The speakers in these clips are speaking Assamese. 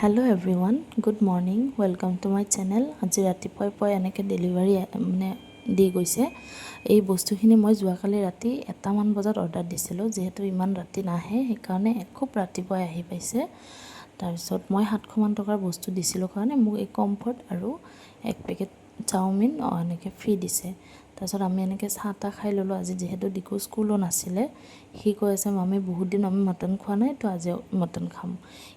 Hello' everyone, good morning, welcome to my channel. আজি ৰাতিপুৱাই পুৱাই এনেকৈ ডেলিভাৰী দি গৈছে। এই বস্তুখিনি মই যোৱাকালি ৰাতি 1মান বজাত অৰ্ডাৰ দিছিলোঁ। যিহেতু ইমান ৰাতি নাহে, সেইকাৰণে খুব ৰাতিপুৱাই আহি পাইছে। তাৰপিছত মই 700মান টকাৰ বস্তু দিছিলোঁ কাৰণে মোক এই কমফৰ্ট আৰু 1 পেকেট চাওমিন এনেকৈ ফ্ৰী দিছে। তাৰপিছত আমি এনেকৈ চাহ তাহ খাই ল'লোঁ। আজি যিহেতু ডিকু স্কুলো নাছিলে, সি কৈ আছে মামী বহুত দিন আমি মটন খোৱা নাই, তো আজি মটন খাম।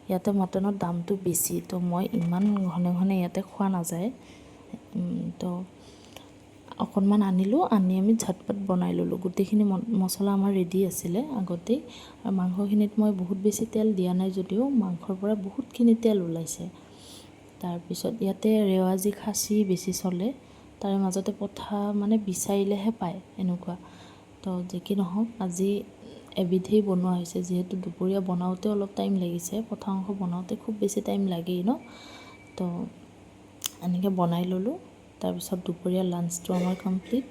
ইয়াতে মটনৰ দামটো বেছি, তো মই ইমান ঘনে ঘনে ইয়াতে খোৱা নাযায়, তো অকণমান আনিলোঁ। আনি আমি ঝটপট বনাই ল'লোঁ। গোটেইখিনি মছলা আমাৰ ৰেডি আছিলে আগতেই। আৰু মাংসখিনিত মই বহুত বেছি তেল দিয়া নাই যদিও মাংসৰ পৰা বহুতখিনি তেল ওলাইছে। তাৰপিছত ইয়াতে ৰেৱাজি খাচী বেছি চলে, তাৰে মাজতে পঠা মানে বিচাৰিলেহে পায় এনেকুৱা। তো যি কি নহওক, আজি এবিধেই বনোৱা হৈছে। যিহেতু দুপৰীয়া বনাওঁতে অলপ টাইম লাগিছে, পঠা মাংস বনাওঁতে খুব বেছি টাইম লাগেই ন। তো এনেকৈ বনাই ল'লোঁ। তাৰপিছত দুপৰীয়া লাঞ্চটো আমাৰ কমপ্লিট।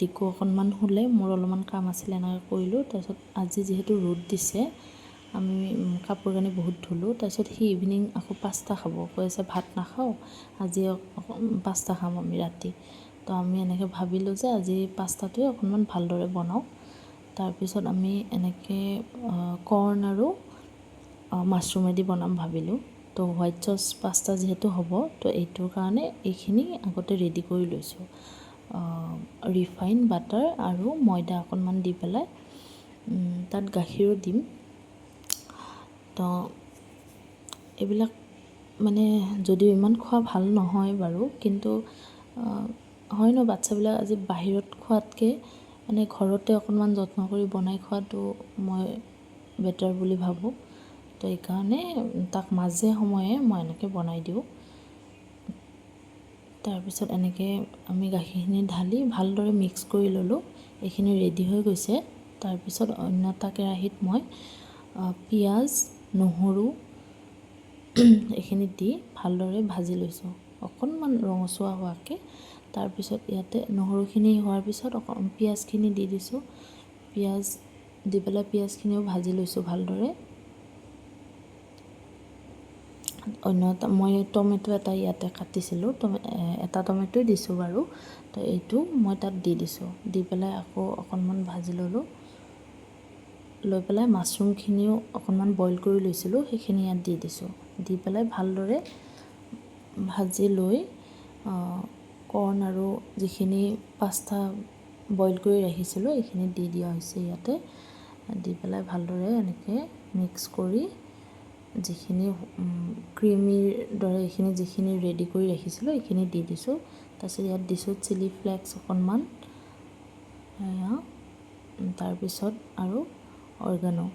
ডিকু অকণমান শুলে, মোৰ অলপমান কাম আছিলে, এনেকৈ কৰিলোঁ। তাৰপিছত আজি যিহেতু ৰ'দ দিছে, আমি কাপোৰ কানি বহুত ধুলোঁ। তাৰপিছত সি ইভিনিং আকৌ পাস্তা খাব কৈ আছে, ভাত নাখাওঁ আজি, পাস্তা খাম আমি ৰাতি। তো আমি এনেকৈ ভাবিলোঁ যে আজি পাস্তাটোৱে অকণমান ভালদৰে বনাওঁ। তাৰপিছত আমি এনেকৈ কৰ্ণ আৰু মাছৰুমেদি বনাম ভাবিলোঁ। তো হোৱাইট চচ পাস্তা যিহেতু হ'ব, তো এইটোৰ কাৰণে এইখিনি আগতে ৰেডি কৰি লৈছোঁ। ৰিফাইন, বাটাৰ আৰু ময়দা অকণমান দি পেলাই, তাত গাখীৰো দিম। তো এইবিলাক মানে যদিও ইমান খোৱা ভাল নহয় বাৰু, কিন্তু হয় ন, বাচ্ছাবিলাক আজি বাহিৰত খোৱাতকৈ মানে ঘৰতে অকণমান যত্ন কৰি বনাই খোৱাটো মই বেটাৰ বুলি ভাবোঁ। তো এইকাৰণে তাক মাজে সময়ে মই এনেকৈ বনাই দিওঁ। তাৰপিছত এনেকৈ আমি গাখীৰখিনি ঢালি ভালদৰে মিক্স কৰি ল'লোঁ। এইখিনি ৰেডি হৈ গৈছে। তাৰপিছত অন্য এটা কেৰাহীত মই পিঁয়াজ, নহৰু এইখিনি দি ভালদৰে ভাজি লৈছোঁ, অকণমান ৰঙচুৱা হোৱাকৈ। তাৰপিছত ইয়াতে নহৰুখিনি হোৱাৰ পিছত পিঁয়াজখিনি দি দিছোঁ। পিঁয়াজ দি পেলাই পিঁয়াজখিনিও ভাজি লৈছোঁ ভালদৰে। অন্য এটা মই টমেটো এটা ইয়াতে কাটিছিলোঁ, এটা টমেটোই দিছোঁ বাৰু। তো এইটো মই তাত দি দিছোঁ, দি পেলাই আকৌ অকণমান ভাজি ল'লোঁ। লৈ পেলাই মাছৰুমখিনিও অকণমান বইল কৰি লৈছিলোঁ, সেইখিনি ইয়াত দি দিছোঁ। দি পেলাই ভালদৰে ভাজি লৈ কৰ্ণ আৰু যিখিনি পাস্তা বইল কৰি ৰাখিছিলোঁ এইখিনি দি দিয়া হৈছে ইয়াতে। দি পেলাই ভালদৰে এনেকৈ মিক্স কৰি যিখিনি ক্ৰিমিৰ দৰে এইখিনি যিখিনি ৰেডি কৰি ৰাখিছিলোঁ এইখিনি দি দিছোঁ। তাৰপিছত ইয়াত দিছোঁ চিলি ফ্লেক্স অকণমান, তাৰপিছত আৰু অৰ্গেনো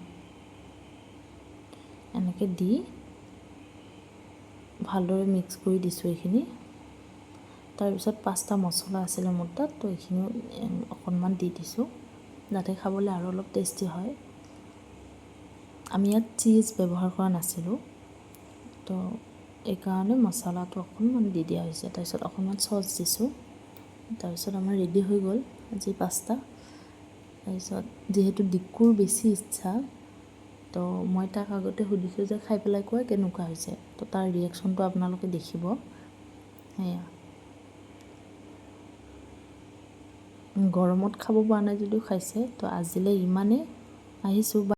এনেকৈ দি ভালদৰে মিক্স কৰি দিছোঁ এইখিনি। তাৰপিছত পাস্তা মছলা আছিলে মোৰ তাত, তো এইখিনিও অকণমান দি দিছোঁ যাতে খাবলৈ আৰু অলপ টেষ্টি হয়। আমি ইয়াত চীজ ব্যৱহাৰ কৰা নাছিলোঁ, তো এইকাৰণে মছলাটো অকণমান দি দিয়া হৈছে। তাৰপিছত অকণমান চচ দিছোঁ। তাৰপিছত আমাৰ ৰেডি হৈ গ'ল আজি পাস্তা। তাৰপিছত যিহেতু ডিকুৰ বেছি ইচ্ছা, তো মই তাক আগতে সুধিছোঁ যে খাই পেলাই কোৱা কেনেকুৱা হৈছে। তো তাৰ ৰিয়েকশ্যনটো আপোনালোকে দেখিব। সেয়া গৰমত খাব পৰা নাই যদিও খাইছে। তো আজিলৈ ইমানেই, আহিছোঁ।